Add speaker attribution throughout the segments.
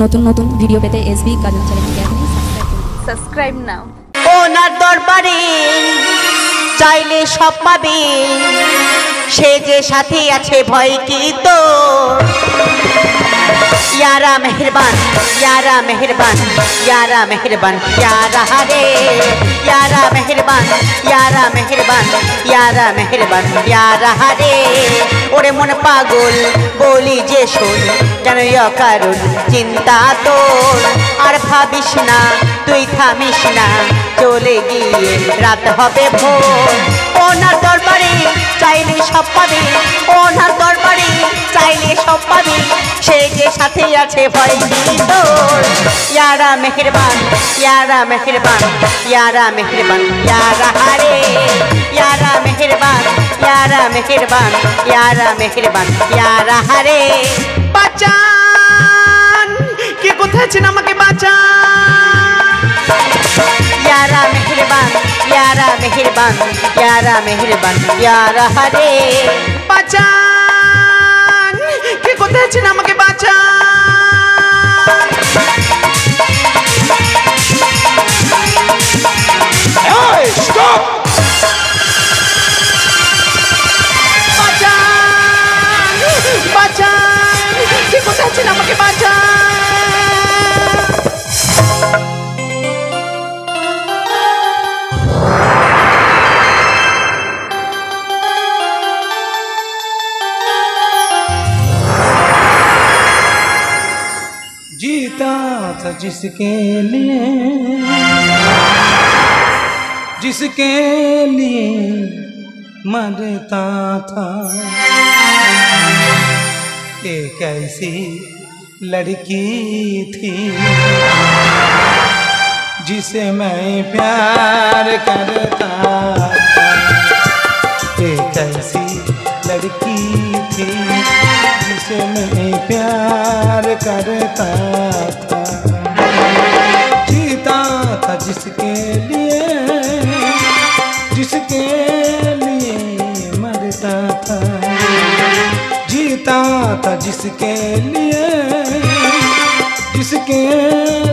Speaker 1: নতুন নতুন ভিডিও পেতে এসবি কাজল চ্যানেলটিকে এখনই
Speaker 2: সাবস্ক্রাইব নাও।
Speaker 3: ওনার দরবারে চাইলে সব পাবে, সে যে সাথে আছে ভয় কি তো। यारा मेहरबान यारा मेहरबान यारा मेहरबान यारा हरे यारा मेहरबान यारा मेहरबान यारा मेहरबान यारा हरे ओरे मन पागल बोली जे शोन जानो या कारुन चिंता तोर আর ভাবিস না তুই থামিস না চলে গিয়ে রাত হবে ভোর। ওনার দরবারে চাইলে সব পাবে, ওনার দরবারে চাইলে সব পাবে, সে যে সাথে আছে ভয় কি তোর। यारा मेहरबान यारा मेहरबान यारा मेहरबान यारा हरे यारा मेहरबान यारा मेहरबान यारा मेहरबान यारा हरे। বাঁচান, কে কোথায় আছেন আমাকে বাঁচান। यारा मेहरबान यारा मेहरबान यारा मेहरबान यारा हरे। বাঁচান, কে কোথায় আছেন আমাকে বাঁচান।
Speaker 4: Hey, stop!
Speaker 3: বাঁচান, বাঁচান, কে কোথায় আছেন আমাকে বাঁচান।
Speaker 4: जीता था जिसके लिए जिसके लिए मरता था, एक ऐसी लड़की थी जिसे मैं प्यार करता था। एक ऐसी लड़की थी जिसे मैं प्यार करता था। जीता था जिसके लिए जिसके लिए मरता था। जीता था जिसके लिए जिसके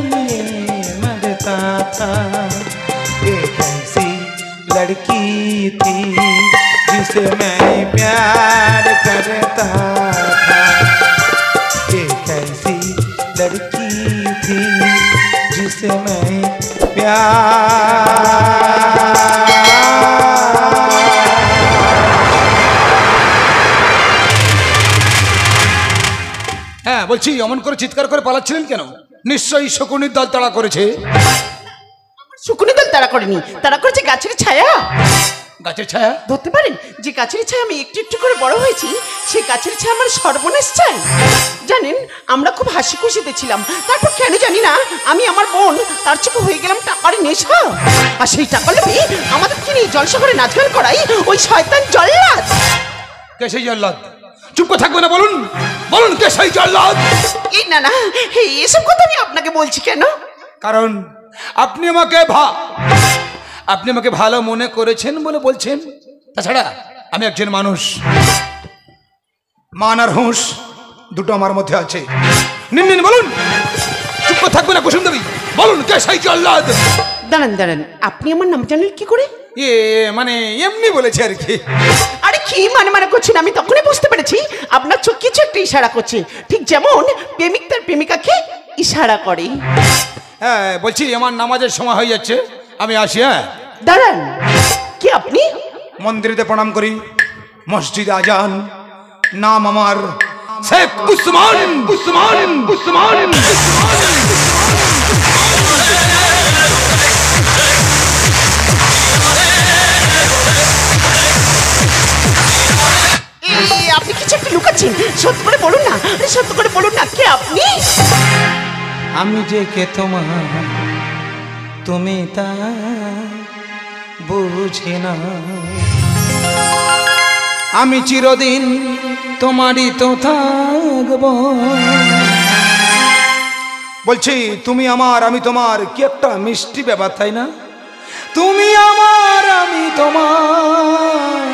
Speaker 4: लिए मरता था। एक ऐसी लड़की थी जिसे मैं प्यार करता था। एक ऐसी लड़की थी जिसे मैं
Speaker 5: হ্যাঁ বলছি, অমন করে চিৎকার করে পালাচ্ছিলেন কেন? নিশ্চয়ই শকুনির দল তাড়া করেছে।
Speaker 3: শকুনি দল তারা করেনি, তারা করেছে গাছের ছায়া।
Speaker 5: গাছের ছায়া
Speaker 3: ধরতে পারেন যে গাছের ছায়া আমি একটু একটু করে বড় হয়েছি, সেই গাছের ছায়া আমার সর্বনাশ চাই। জানেন, আমরা খুব হাসি খুশিতে ছিলাম, তারপর কেন জানি না আমি আমার বোন তার চোখে হয়ে গেলাম টাকার নেশা। আর সেই টাকা লোভে আমাদেরকে নিয়ে জলসা করে নাচ গান করাই ওই শয়তান জল্লাদ।
Speaker 5: কে সেই জল্লাদ? চুপ করে থাকবে না, বলুন বলুন কে সেই জল্লাদ?
Speaker 3: এই না না, এসব কথা আমি আপনাকে বলছি কেন?
Speaker 5: কারণ আপনি আমাকে ভালো মনে করেছেন বলে বলছেন। তাছাড়া আমি একজন মানুষ, মান আর হুঁশ দুটো আমার মধ্যে আছে। নিন নিন বলুন, চুপ করে থাকবে না কুসুম দেবী, বলুন কে সেই জল্লাদ?
Speaker 3: দাঁড়ান দাঁড়ান, আপনি আমার নাম জানেন কি করে?
Speaker 5: মানে এমনি বলেছে আর কি।
Speaker 3: আরে কি মানে করছেন, আমি তখনই বুঝতে পেরেছি আপনার চোখ কিছু একটা ইশারা করছে, ঠিক যেমন প্রেমিক তার প্রেমিকাকে ইশারা করে।
Speaker 5: হ্যাঁ বলছি, আমার নামাজের সময় হয়ে যাচ্ছে, আমি আসি। হ্যাঁ
Speaker 3: দাঁড়ান, কি আপনি?
Speaker 5: মন্দিরেতে প্রণাম করি, মসজিদে আজান, নাম আমার শেখ উসমান উসমান উসমান।
Speaker 3: আপনি কিছু একটা লুকাচ্ছেন, সত্য করে বলুন না, সত্য করে বলুন না, কে আপনি?
Speaker 4: আমি যে কে তোমার তুমি তা বুঝি না, আমি চিরদিন তোমারই তো থাকব।
Speaker 5: বলছি তুমি আমার আমি তোমার, কি একটা মিষ্টি ব্যাপার তাই না? তুমি আমার আমি তোমার,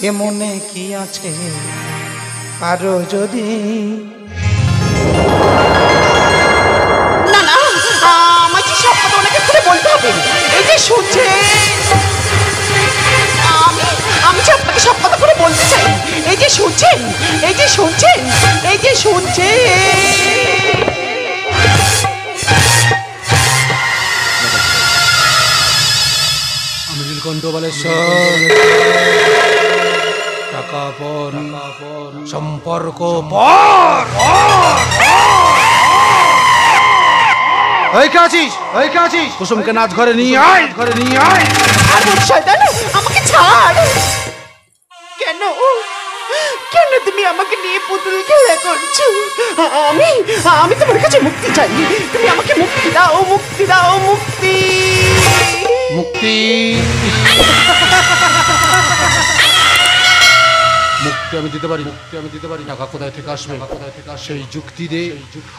Speaker 4: এ মনে কি আছে আরো যদি
Speaker 3: হয়েছে।
Speaker 5: আমি নীলকণ্ঠ বালেশ্বর, টাকা পর সম্পর্ক পর। ওই কে আছিস? ওই কে আছিস? কুসুমকে নাচ ঘরে নিয়ে আয়, ঘরে নিয়ে আয়।
Speaker 3: আর শয়তান, আমাকে ছাড়। কেন কেন তুমি আমাকে নিয়ে পুতুল খেলা করছো? আমি আমি তোমার কাছে মুক্তি চাই। তুমি আমাকে মুক্তি দাও, মুক্তি দাও, মুক্তি।
Speaker 5: মুক্তি মুক্তি আমি দিতে পারি, মুক্তি আমি দিতে পারি। টাকা কোথায় থেকে আসবে, কোথায় থেকে আসবে সেই যুক্তি দে।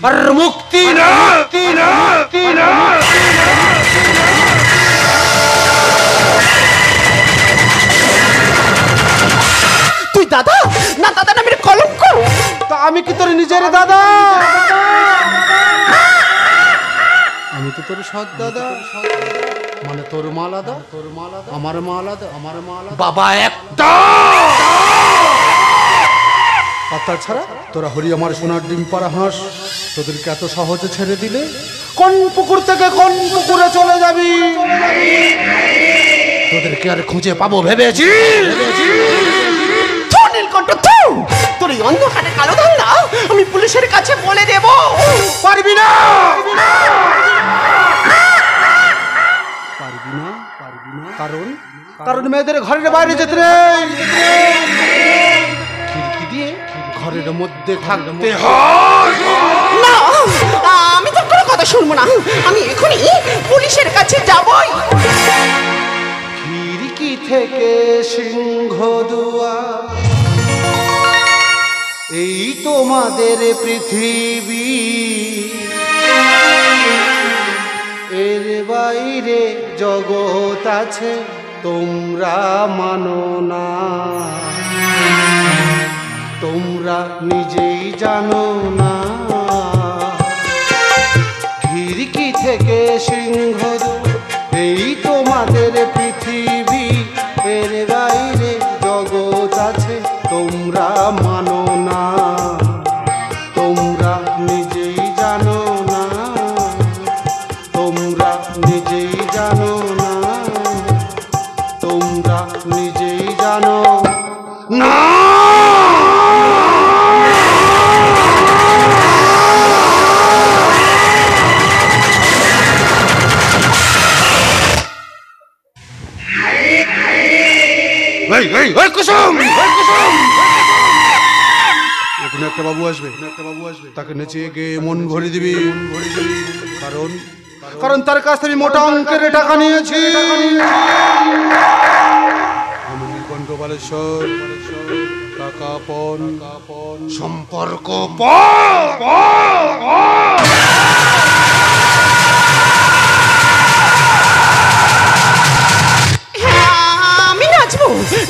Speaker 5: আর মুক্তি না, মুক্তি না, মুক্তি না।
Speaker 3: তুই দাদা না, দাদা নামের কলঙ্ক।
Speaker 5: তা আমি কি তোর নিজের দাদা? আমি তো তোর সৎ দাদা, মানে তোর মা আলাদা, তোর মা আলাদা, আমার মা আলাদা, আমার মা আলাদা, বাবা একটা। আর তাছাড়া তোরা হরি আমার সোনার ডিম পাড়া হাঁস, তোদেরকে এত সহজে ছেড়ে দিলে কোন পুকুর থেকে কোন পুকুরে চলে যাবি? তোদেরকে আর খুঁজে পাবো ভেবেছি?
Speaker 3: নীলকণ্ঠ, তোর এই অন্ধকারে কালো ধান্দা আমি পুলিশের কাছে বলে দেব।
Speaker 5: পারবি না, পারবি না, পারবি না। কারণ কারণ মেয়েদের ঘরের বাইরে যেতে নেই, খিড়কি দিয়ে ঘরের মধ্যে থাকতে হয়।
Speaker 3: না, আমি তো কোনো কথা শুনবো না। আমি এখনই পুলিশের কাছে যাবই।
Speaker 5: খিড়কি থেকে সিংহ দুয়ার, এই তোমাদের পৃথিবী, এর বাইরে জগৎ আছে তোমরা মানো না, তোমরা নিজেই জানো না। খিড়কি থেকে সিংহ এই তোমাদের পৃথিবী, এর বাইরে জগৎ আছে তোমরা মানো না, তোমরা নিজেই জানো না, তোমরা নিজেই জানো না, তোমরা নিজেই জানো না। এখানে একটা বাবু আসবে, তাকে নেচে গিয়ে মন ভরে দিবি, কারণ কারণ তার কাছ থেকে মোটা অঙ্কের টাকা নিয়েছি। আমি নীলকণ্ঠ বালেশ্বর, টাকা পণ সম্পর্ক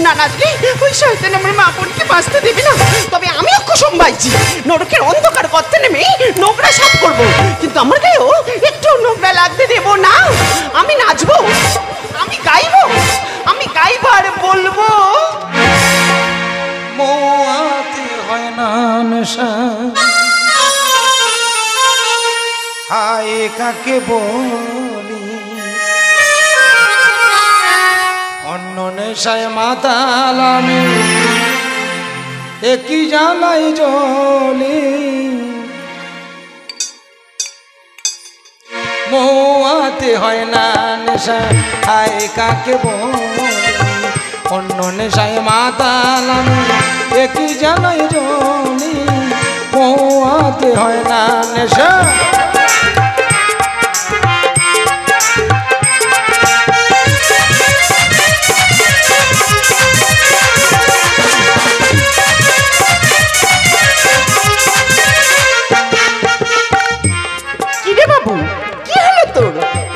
Speaker 3: না নাচলে ওই শয়তান আমার মা বোনকে বাঁচতে দেবে না। তবে আমিও কুসুম বাইছি, নরকের অন্ধকার গর্তে নেমে নোংরা সাফ করবো, কিন্তু আমার গায়েও একটু নোংরা লাগতে দেব না। আমি নাচবো, আমি গাইবো, আমি গাইবো আর বলবো।
Speaker 4: মোয়াতে হয় না নেশা, হায় কাকে বলি, অন্য নেশায় মাতাল আমি, একই জ্বালাই জ্বলি। মোয়াতে হয় না নেশা, হায় কাকে বলি, অন্য নেশায় মাতাল আমি, একই জ্বালাই জ্বলি। মোয়াতে হয় না নেশা।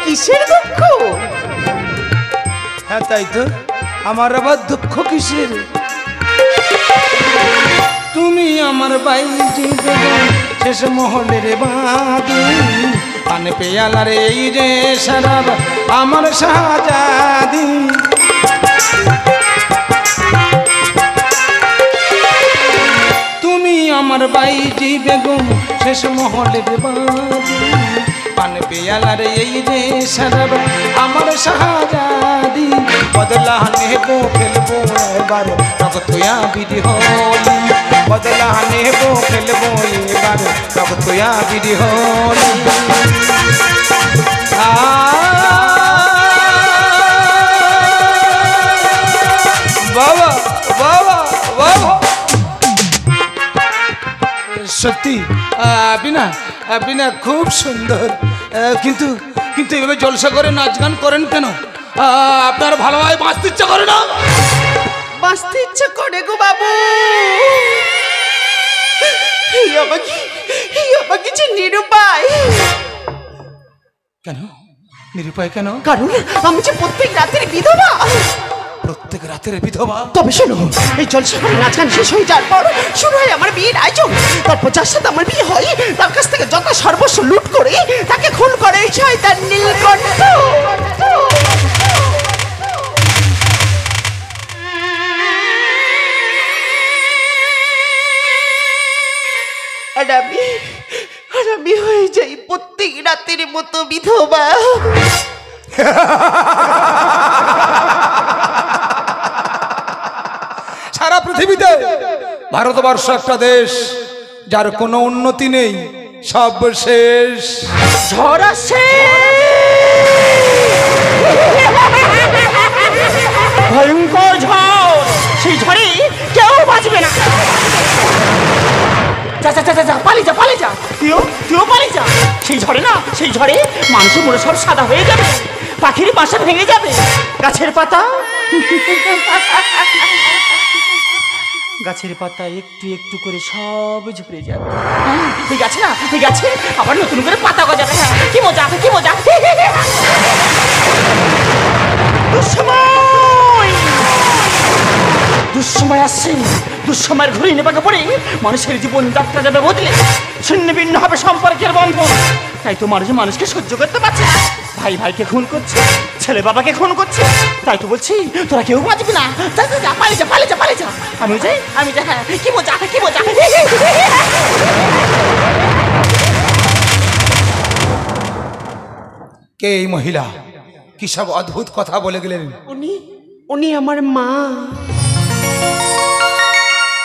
Speaker 3: কিসের দুঃখ?
Speaker 4: হ্যাঁ তাই তো, আমার আবার দুঃখ কিসের? তুমি আমার বাইজি শেষ মহলের বাদি, পানে পেয়ালার এই যে শরাব আমার শাহজাদি। তুমি আমার বাইজি বেগম শেষ মহলের বাদি পান পেয়ালার এই যে শরাব আমার শাহজাদি বদলা নেবো ফেলবো এবার রক্তয়া বিধি হলি বদলা নেবো ফেলবো এবার রক্তয়া বিধি হলি বাবা বাবা বাবা সত্যি আপনি না খুব সুন্দর কিন্তু কিন্তু এভাবে জলসা করে নাচ গান করেন কেন আপনার ভালোভাবে বাঁচতে ইচ্ছা করে না
Speaker 3: বাঁচতে ইচ্ছা করে গো বাবু আমাকে যে নিরুপায়
Speaker 4: কেন নিরুপায় কেন
Speaker 3: কারণ আমি যে প্রত্যেক রাতের বিধবা
Speaker 4: প্রত্যেক রাতের বিধবা
Speaker 3: তবে শোনো এই জলসা করে নাচ গান শেষ হয়ে যাওয়ার পর শুরু হয় আমার বিয়ের আয়োজন তারপর যার সাথে আমার বিয়ে হয় তার কাছ থেকে যত সর্বস্ব লুট করে তাকে খুন করে এই শয়তান নীলকণ্ঠ আর আমি হয়ে যাই প্রত্যেক রাতের মতো বিধবা
Speaker 4: সারা পৃথিবীতে ভারতবর্ষ একটা দেশ যার কোনো উন্নতি নেই সব শেষ
Speaker 3: ঝড় আসে ভয়ঙ্কর ঝড় সেই ঝড়ে কেউ বাঁচবে না পালিয়ে যা তুইও পালিয়ে যা সেই ঝড়ে না সেই ঝড়ে মানুষের মনে সব সাদা হয়ে যাবে পাখির বাসা ভেঙে যাবে গাছের পাতা একটু একটু করে সব ঝরে যাবে ঠিক আছে আবার নতুন করে পাতা গজাবে কি মজা দুঃসময় আসছে দুঃসময়ের ঘুরে নেবাকে পড়ে মানুষের জীবন যাত্রা যাবে বদলে ছিন্ন ভিন্ন হবে সম্পর্কের বন্ধন তাই তো মানুষকে সহ্য করতে পারছে না ভাই ভাইকে খুন করছে ছেলে বাবাকে খুন করছে তাই তো বলছি তোরা কেউ বাঁচবি না পালিয়ে যা আমি যাই হ্যাঁ কি মজা
Speaker 4: কে এই মহিলা কি সব অদ্ভুত কথা বলে গেলেন
Speaker 3: উনি আমার মা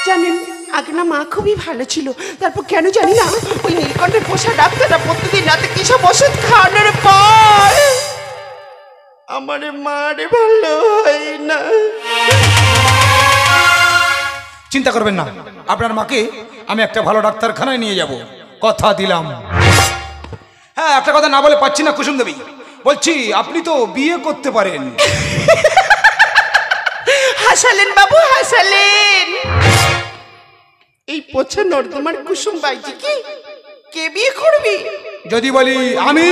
Speaker 3: জানেন আগে না মা খুবই ভালো ছিল তারপর কেন জানি না ওই নীলকণ্ঠের পোষা ডাক্তাররা প্রতিদিন রাতে কি সব ওষুধ খাওয়ানোর পর আমার মার ভালো হয় না
Speaker 4: চিন্তা করবেন না আপনার মাকে আমি একটা ভালো ডাক্তারখানায় নিয়ে যাব কথা দিলাম হ্যাঁ একটা কথা না বলে পাচ্ছি না কুসুম দেবী বলছি আপনি তো বিয়ে করতে পারেন
Speaker 3: হাসালেন বাবু হাসালেন এই পোছা নর্দমার কুসুম বাইজি কি কে বিয়ে করবি
Speaker 4: যদি বলি আমি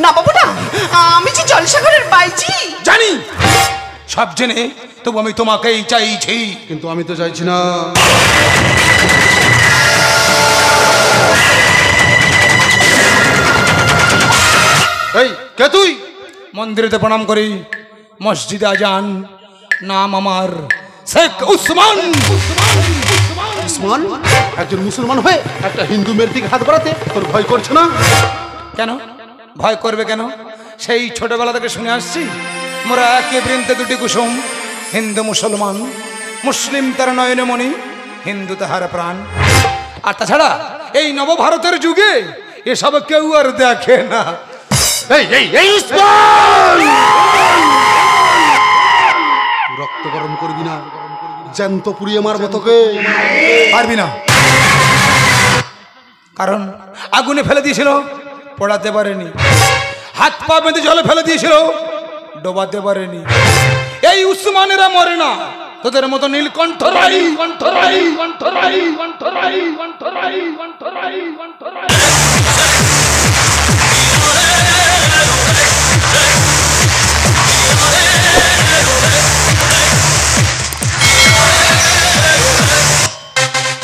Speaker 3: না বাবু না আমি যে জলসাগরের বাইজি
Speaker 4: জানি সব জেনে তবু আমি তোমাকেই চাইছি
Speaker 5: কিন্তু আমি তো চাইছি না এই কে তুই
Speaker 4: মন্দিরেতে প্রণাম করি মসজিদে আজান নাম আমার শেখ উসমান
Speaker 5: উসমান একজন মুসলমান হয়ে একটা হিন্দু মেয়ের দিকে হাত বাড়াতে তোর ভয় করছে না
Speaker 4: কেন ভয় করবে কেন সেই ছোটবেলা থেকে শুনে আসছি মোরা একে বৃন্তে দুটি কুসুম হিন্দু মুসলমান মুসলিম তার নয়নে মণি হিন্দু তাহার প্রাণ আর তাছাড়া এই নবভারতের যুগে এসব কেউ আর দেখে না
Speaker 5: রক্ত গরম করবি না জ্যান্ত পুড়িয়ে মারবো তোকে
Speaker 4: পারবি না কারণ আগুনে ফেলে দিয়েছিল পোড়াতে পারেনি হাত পা বেঁধে জলে ফেলে দিয়েছিল ডোবাতে পারেনি এই উসমানেরা মরে না তোদের মতো নীলকণ্ঠ রাই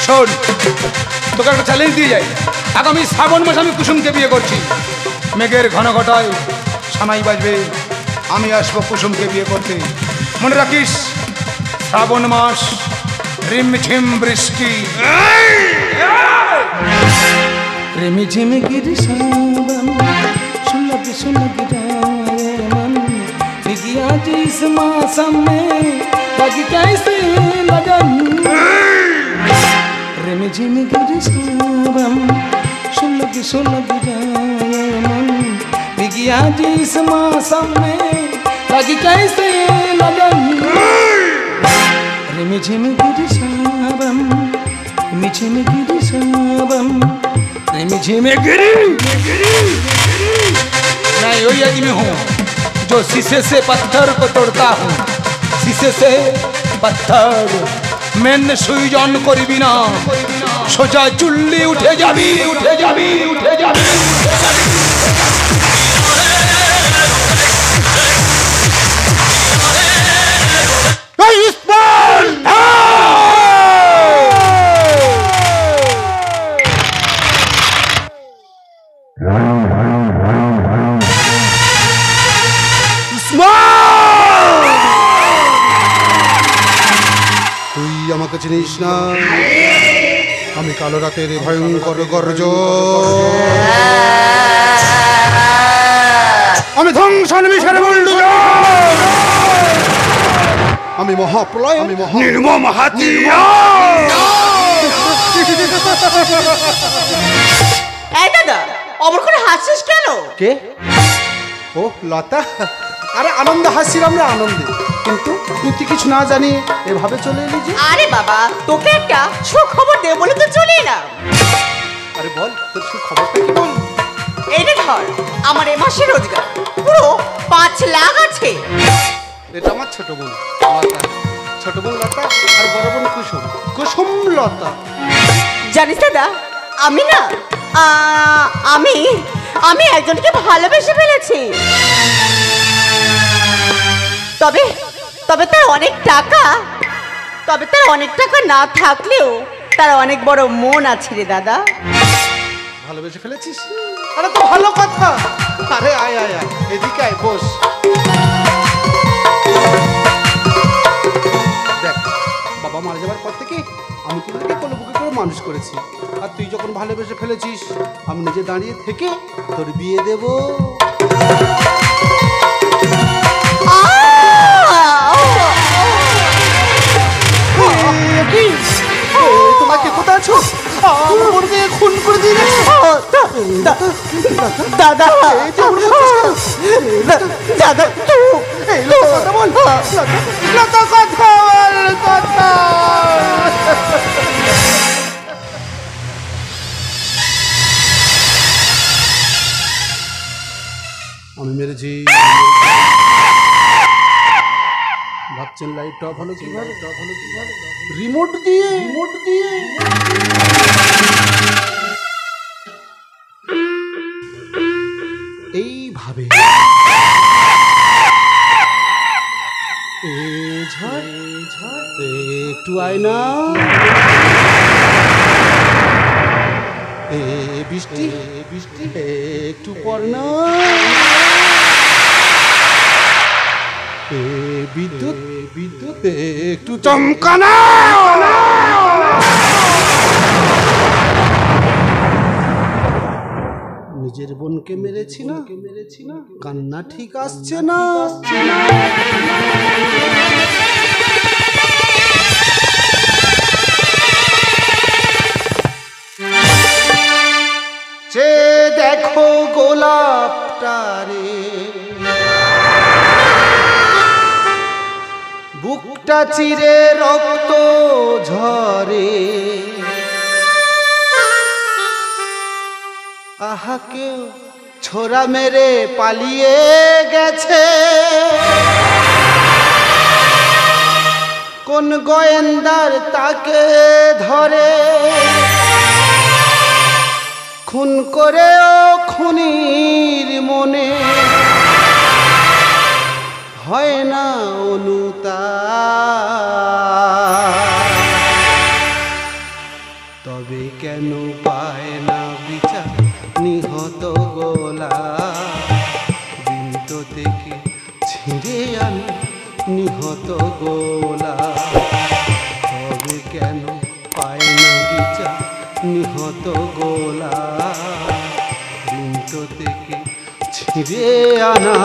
Speaker 4: শোন তোকে একটা চ্যালেঞ্জ দিয়ে যাই আগামী শ্রাবণ মাসে আমি কুসুমকে বিয়ে করছি মেঘের ঘন ঘটায় সানাই বাজবে, আমি আসবো কুসুমকে বিয়ে করতে। মনে রাখিস, শ্রাবণ মাস, রিমঝিম বৃষ্টি, রিমঝিম गिरी सावन, सुलग सुलग जाए मन, निगिया जी इस मौसम में लगी कैसे लगन। रिमझिम गिरी सावन, सुलग सुलग जाए मन, निगिया जी इस मौसम में लगी कैसे लगन। रिमझिम गिरी सावन, रिमझिम गिरी सावन, रिमझिम गिरी। मैं वही आदमी हूँ जो शीशे से पत्थर को तोड़ता हूँ, शीशे से पत्थर। मैंने सुईजन करिबी ना, सोजा चुल्ली उठे जाबी, उठे जाबी, उठे जाबी।
Speaker 5: তুই আমাকে চিনিস না? আমি কালো রাতের ভয়ঙ্কর গর্জ, আমি ধ্বংসন মিশন বুলডোজার, আমি মহাপ্রলয়, আমি নির্মম হাতি।
Speaker 3: এই দাদা, অমর করে হাসছিস কেন?
Speaker 5: কে? ও লতা। আরে আনন্দ হাসছিলাম রে, আনন্দে। কিন্তু তুই কিছু না জানি এভাবে চলে এলি যে?
Speaker 3: আরে বাবা, তোকে একটা সুখবর দেব বলে তো চলে এলাম।
Speaker 5: আরে বল, তোর সুখবরটা কি বল?
Speaker 3: এই রে ধর, আমার এ মাসের রোজগার পুরো 5 লাখ আছে।
Speaker 5: এটা আমার ছোট বোন লতা, ছোট বোন লতা আর বড় বোন কুসুম, কুসুম লতা।
Speaker 3: জানিস দাদা, আমি না আমি একজনকে ভালোবেসে ফেলেছি। তবে তবে তার অনেক টাকা না থাকলেও তার অনেক বড় মন আছে রে দাদা।
Speaker 5: ভালোবেসে ফেলেছিস? আরে তো ভালো কথা। আরে আয় আয় আয়, এদিকে আয়, বস। দেখ, বাবা মারা যাবার পর থেকে আমি তোদেরকে কোলে বুকে করে মানুষ করেছি, আর তুই যখন ভালোবেসে ফেলেছিস, আমি নিজে দাঁড়িয়ে থেকে তোর বিয়ে দেব। তোমাকে কোথায় আছো? খুন করে দিয়ে
Speaker 3: দাদা, দাদা
Speaker 5: কথা বল, কথা বল, কথা। আমি মেরেছি। ভাবছেন লাইটটা অফ হলো কিভাবে? রিমোট দিয়ে, রিমোট দিয়ে। এইভাবে একটু আয়না, বৃষ্টি বৃষ্টি, একটু পড়না, বিদ্যুৎ বিদ্যুৎ, একটু চমকানা। নিজের বোনকে মেরেছি না, কান্না ঠিক আসছে না। যে দেখো গোলাপটারে, বুকটা চিরে রক্ত ঝরে, আহা কেউ ছোরা মেরে পালিয়ে গেছে, কোন গোয়েন্দার তাকে ধরে, খুন করেও খুনির মনে হয় না অনুতাপ। তবে কেন পায় না বিচার নিহত গোলাপ? থেকে ছিঁড়ে আনি নিহত গোলা, তবে কেন পায় না বিচার নিহত গোলা, বৃন্ত থেকে ছিঁড়ে আনা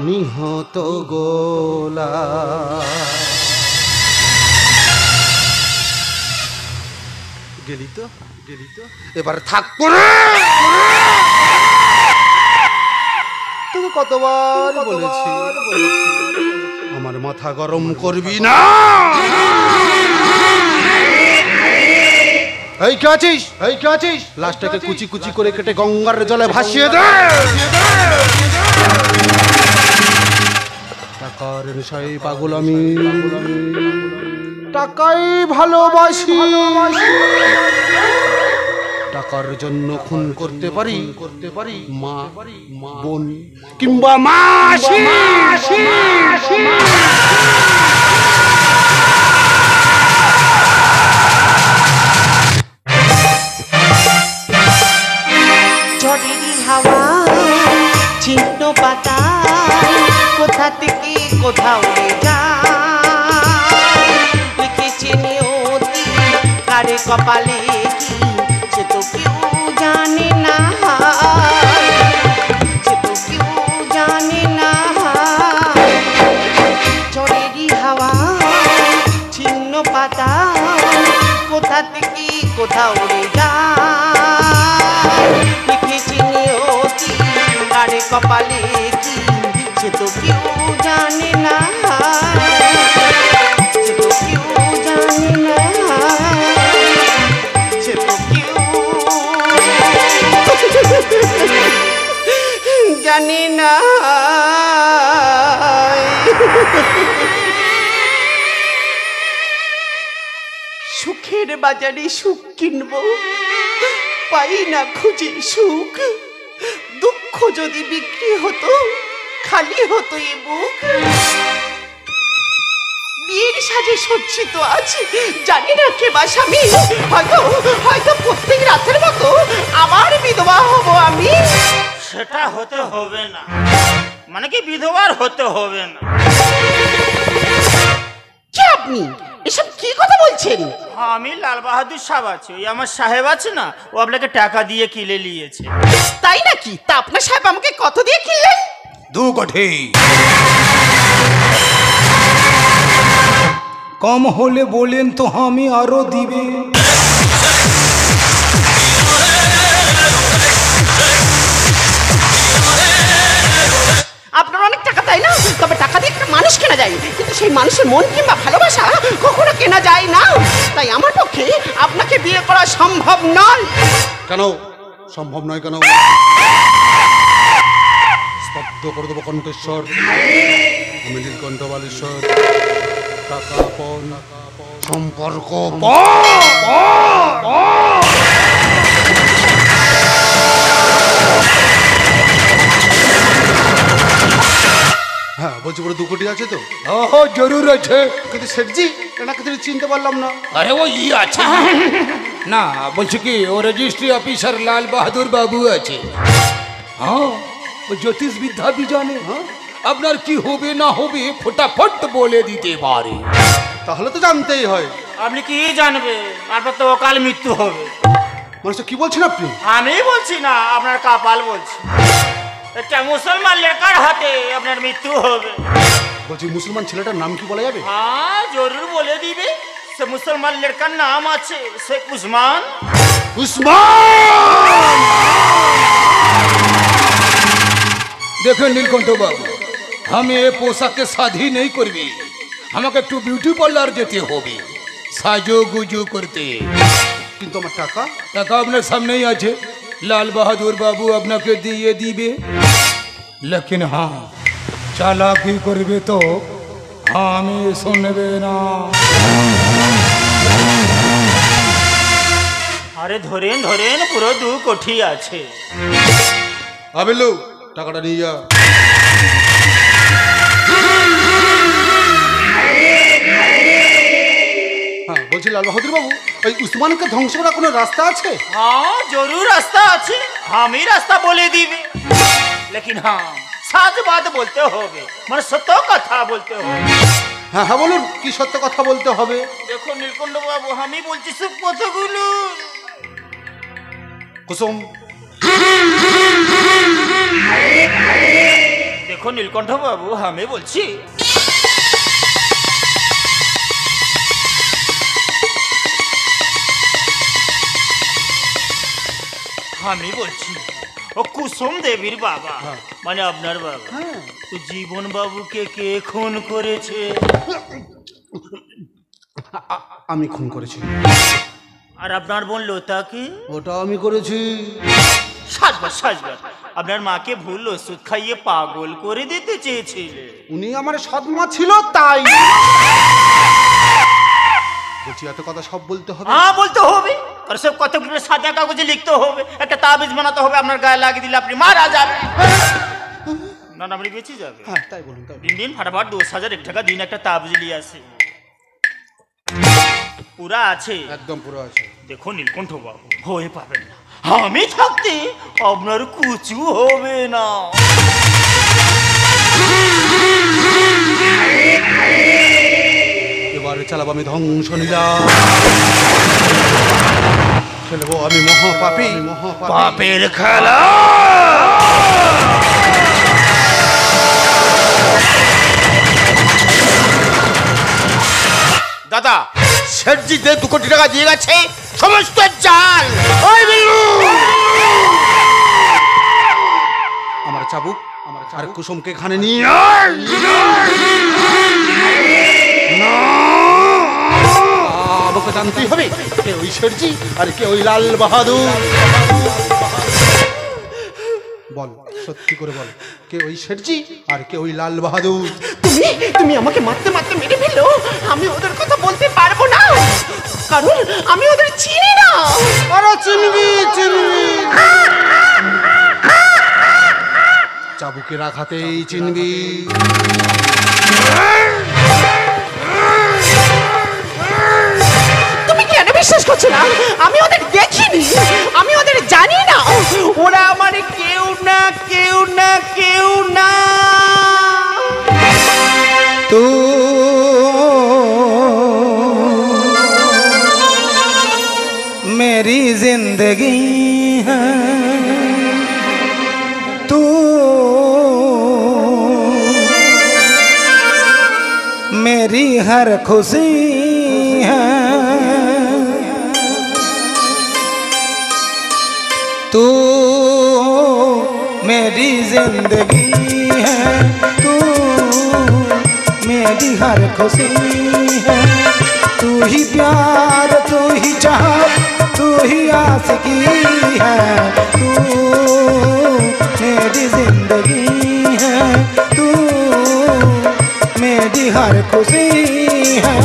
Speaker 5: নিহত গোলা। গেলি তো এবার থাকবো না। তোকে কতবার বলেছি আমার মাথা গরম করবি না। এই কে আছিস? লাশটাকে কুচি কুচি করে কেটে গঙ্গার জলে ভাসিয়ে দে। টাকার নেশায় পাগল আমি, টাকাই ভালোবাসি, টাকার জন্য খুন করতে পারি মা, বোন কিংবা মাসি।
Speaker 3: ঝড়েরই হাওয়া ছিন্ন পাতায় কোথা থেকে কোথাও উড়ে যায়, লিখেছে নিয়তি কারে কপালে কি সে তো কেউ জানে না, সে তো কেউ জানে না। ঝড়েরই হাওয়া ছিন্ন পাতায় কোথা থেকে কোথাও উড়ে যায়, লিখেছে নিয়তি কারে কপালে কি সে তো কেউ জানে না, সে তো কেউ জানে না, সে তো কেউ জানে না। সুখের বাজারে সুখ কিনবো, পাই না খুঁজে সুখ, দুঃখ যদি বিক্রি হতো খালি হতো এ বুক। বিয়ের সাজে সজ্জিত আছে জানি না কে বা স্বামী, হয়তো প্রত্যেক রাতের মতো আমার বিধবা হব আমি।
Speaker 6: সেটা হতে হবে না, মানে কি বিধবার হতে হবে না।
Speaker 3: কে আপনি? এসব কি কথা বলছেন?
Speaker 6: আমি লাল বাহাদুর সাহেব আছি, ওই আমার সাহেব আছে না, ও আপনাকে টাকা দিয়ে কিনে নিয়েছে।
Speaker 3: তাই নাকি? তা আপনার সাহেব আমাকে কত দিয়ে কিনলেন?
Speaker 4: 2 কোটি। কম হলে বলেন তো আমি আরো দিবে।
Speaker 3: আপনার অনেক টাকা তাই না? তবে টাকা দিয়ে একটা মানুষ কেনা যায়, কিন্তু সেই মানুষের মন কিংবা ভালোবাসা কখনো কেনা যায় না। তাই আমার পক্ষে আপনাকে বিয়ে করা সম্ভব নয়।
Speaker 5: কেন সম্ভব নয়? কেন? স্তব্ধ করে দেবো কণ্ঠেশ্বর, আমি নীলকণ্ঠ বালেশ্বর। টাকা পণ সম্পর্ক হ্যাঁ বলছি, বলে 2 কোটি আছে তো?
Speaker 4: ও জরুর আছে।
Speaker 5: কিন্তু সেটজি এনাকে তুমি চিনতে পারলাম না।
Speaker 4: আরে ও ই আছে না, বলছি কি ও রেজিস্ট্রি অফিসার লাল বাহাদুর বাবু আছে। হ্যাঁ, ও জ্যোতিষ বিদ্যা भी জানে। আপনার কি হবে না হবে ফটাফট বলে দিতে পারে।
Speaker 5: তাহলে তো জানতেই হয়।
Speaker 6: আপনি কি জানবে? আপনার তো অকাল মৃত্যু হবে।
Speaker 5: মানুষটা কি বলছেন আপনি?
Speaker 6: আমি বলছি না, আপনার কপাল বলছি। একটা মুসলমান লেখার হাতে আপনার মৃত্যু হবে।
Speaker 5: বলছি মুসলমান ছেলেটার নাম কি বলা যাবে?
Speaker 6: হ্যাঁ জরুর বলে দিবে। সে মুসলমান লড়কার নাম আছে শেখ উসমান।
Speaker 4: দেখেন নীলকণ্ঠ বাবু, আমি এ পোশাকে শাদি নেই করবি, আমাকে একটু বিউটি পার্লার যেতে হবে সাজো গুজো করতে।
Speaker 5: কিন্তু আমার টাকা?
Speaker 4: টাকা আপনার সামনেই আছে, লাল বাহাদুর বাবু আপনাকে দিয়ে দিবে। লেকিন হ্যাঁ, চালাকি করবে তো আমি শুনবে না।
Speaker 6: আরে ধরেন ধরেন, পুরো 2 কোটি আছে।
Speaker 5: আবেলু টাকাটা নিয়ে যা। হ্যাঁ বলছি লাল বাহাদুর বাবু, ওই উসমানকে ধ্বংস করার কোনো রাস্তা আছে?
Speaker 6: হ্যাঁ জরুর রাস্তা আছে। हम ही रास्ता बोले दीबे लेकिन हाँ साच बात बोलते होगे মানে সত্য কথা বলতে হবে।
Speaker 5: হ্যাঁ হ্যাঁ বলুন কি সত্য কথা বলতে হবে?
Speaker 6: দেখো নীলকণ্ঠ বাবু আমি বলছি সব কথাগুলো।
Speaker 5: কুসুম
Speaker 6: দেখো নীলকণ্ঠ বাবু আমি বলছি আমি বলছি ও কুসুম দেবীর বাবা মানে আপনার বাবা তো জীবন বাবুকে কে খুন করেছে?
Speaker 5: আমি খুন করেছি।
Speaker 6: আর আপনার বোন লতাকে?
Speaker 5: ওটা আমি করেছি।
Speaker 6: সাজবার সাজবার আপনার মাকে ভুল ওষুধ খাইয়ে পাগল করে দিতে চেয়েছিলে।
Speaker 5: উনি আমার সৎমা ছিল তাই বলছি এত কথা সব বলতে হবে।
Speaker 6: হ্যাঁ বলতে হবে আর সব কথাগুলো সাদা কাগজে লিখতে হবে একটা তাবিজ বানাতে হবে আপনার গায়ে লাগিয়ে দিলে আপনি মারা যাবেন না না আপনি বেঁচে যাবে।
Speaker 5: হ্যাঁ তাই বলুন তাই
Speaker 6: দিন দিন ফাটাফাট 10,001 টাকা দিন একটা তাবিজ নিয়ে আসে পুরা আছে
Speaker 5: একদম পুরো আছে।
Speaker 6: দেখো নীলকণ্ঠ বাবু হয়ে পাবেন না আমি থাকতে আপনার কুচু হবে না।
Speaker 5: এবারে চালাবো আমি ধ্বংস নীলা খেলবো আমি মহাপাপী
Speaker 6: পাপের খেলা।
Speaker 7: দাদা শেঠজি যে 2 কোটি টাকা দিয়ে গেছে সমস্ত জাল। ওই বিল্লু
Speaker 5: আমার চাবুক আর কুসুমকে এখানে নিয়ে আমাকে জানতেই হবে কে ওই শেঠজি আর কে ওই লাল বাহাদুর। বল সত্যি করে বল কে ওই শেঠজি আর কে ওই লাল বাহাদুর?
Speaker 7: তুমি আমাকে মারতে মারতে মেরে ফেললো আমি ওদের কথা বলতে পারবো না কারণ আমি ওদের চিনি না।
Speaker 5: আরে চিনবি চিনবি চাবুকের আঘাতেই চিনবি।
Speaker 7: তুমি কেন বিশ্বাস করছো না? আমি ওদের দেখিনি আমি ওদের জানি না ওরা আমার কেউ না কেউ না কেউ না।
Speaker 4: तू मेरी जिंदगी है तू मेरी हर खुशी है तू मेरी जिंदगी है तू मेरी हर खुशी है तू ही प्यार तू ही चाहत तू ही आशिकी है तू मेरी जिंदगी है तू मेरी हर खुशी है।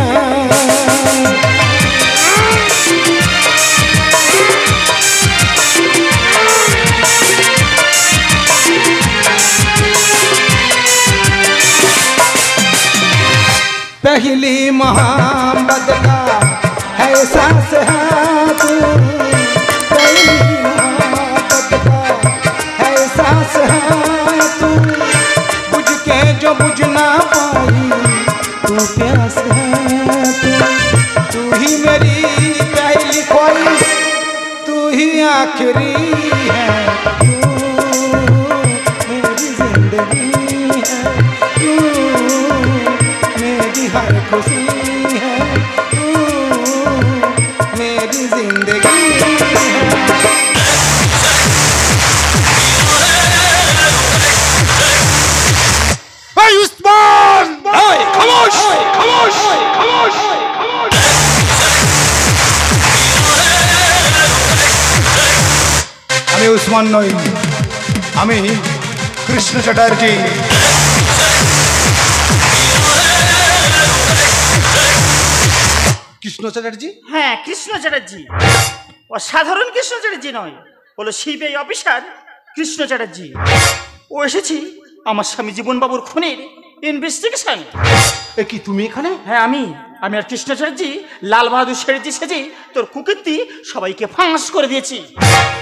Speaker 4: पहली मोहब्बत का है एहसास है तू पहली मोहब्बत का है एहसास है तू बुझ के जो बुझ ना पाई तू प्यास है तू ही मेरी पहली ख्वाहिश तू ही आखिरी है तू मेरी जिंदगी है तू मेरी हर खुशी है तू मेरी जिंदगी है।
Speaker 7: उस्मान खामोश खामोश खामोश
Speaker 4: আমি উসমান নই আমি কৃষ্ণ চ্যাটার্জি।
Speaker 5: কৃষ্ণ চ্যাটার্জি?
Speaker 6: হ্যাঁ কৃষ্ণ চ্যাটার্জি অসাধারণ কৃষ্ণ চ্যাটার্জি নয় হলো সিবিআই অফিসার কৃষ্ণ চ্যাটার্জি। ও এসেছি আমার স্বামী জীবন বাবুর খুনের ইনভেস্টিগেশন।
Speaker 5: এ কি তুমি এখানে?
Speaker 6: হ্যাঁ আমি আর কৃষ্ণ চ্যাটার্জি লাল বাহাদুর সেরেজি সেজি তোর কুকীর্তি সবাইকে ফাঁস করে দিয়েছি।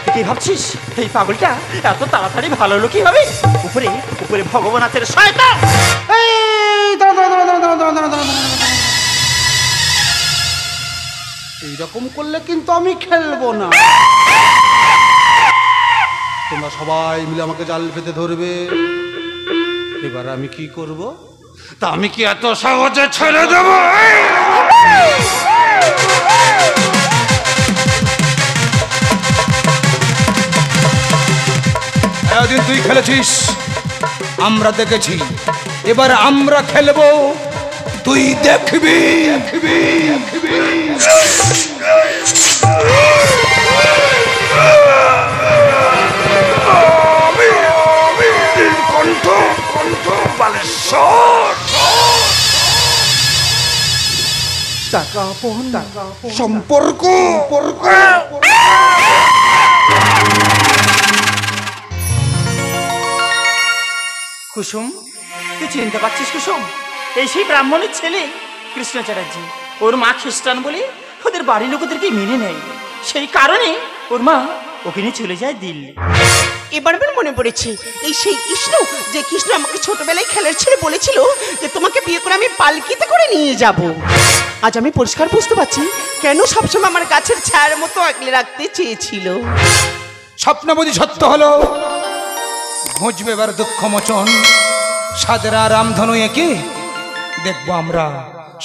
Speaker 6: তুই কি ভাবছিস এই পাগলটা এত তাড়াতাড়ি ভালো হলো কিভাবে? উপরে উপরে ভগবান আছে শয়তান।
Speaker 5: এইরকম করলে কিন্তু আমি খেলবো না। তোমরা সবাই মিলে আমাকে জাল পেতে ধরবে। এবার আমি কি করব? তা আমি কি এত সহজে ছেড়ে দেব?
Speaker 4: এতদিন তুই খেলেছিস, আমরা দেখেছি, এবার আমরা খেলবো, তুই দেখবি।
Speaker 5: সম্পর্ক
Speaker 6: কুসুম, তুই চিনতে পারছিস কুসুম? এই সেই ব্রাহ্মণের ছেলে কৃষ্ণ চ্যাটার্জি। ওর মা খ্রিস্টান বলে ওদের বাড়ির লোকদেরকে মেনে নেয়, সেই কারণে ওর মা ওকে নিয়ে চলে যায় দিল্লি।
Speaker 7: এবার আমার মনে পড়েছে, এই সেই কৃষ্ণ, যে কৃষ্ণ আমাকে ছোটবেলায় খেলার ছেলে বলেছিল যে তোমাকে বিয়ে করে আমি পালকিতে করে নিয়ে যাব। আজ আমি পরিষ্কার বুঝতে পারছি কেন সবসময় আমার গাছের ছায়ার মতো আগলে রাখতে চেয়েছিল।
Speaker 4: স্বপ্ন বুঝি সত্য হলো, ঘুঁজবে এবার দুঃখ মোচন, সাদেরা রামধনু একে দেখবো আমরা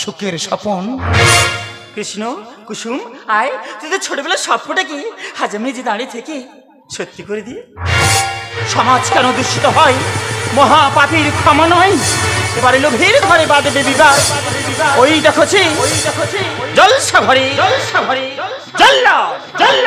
Speaker 4: সুখের স্বপন।
Speaker 6: কৃষ্ণ, কুসুম, আয়, তুই তো ছোটবেলার স্বপ্নটা কি আজ আমি যে দাঁড়িয়ে থেকে সত্যি করে দিই। সমাজ কেন দূষিত হয়, মহাপাপীর ক্ষমা নয়, এবারে লোভের ঘরে বাঁধবে বিবাহ। ওই দেখছি জলসা ঘরে জল্লা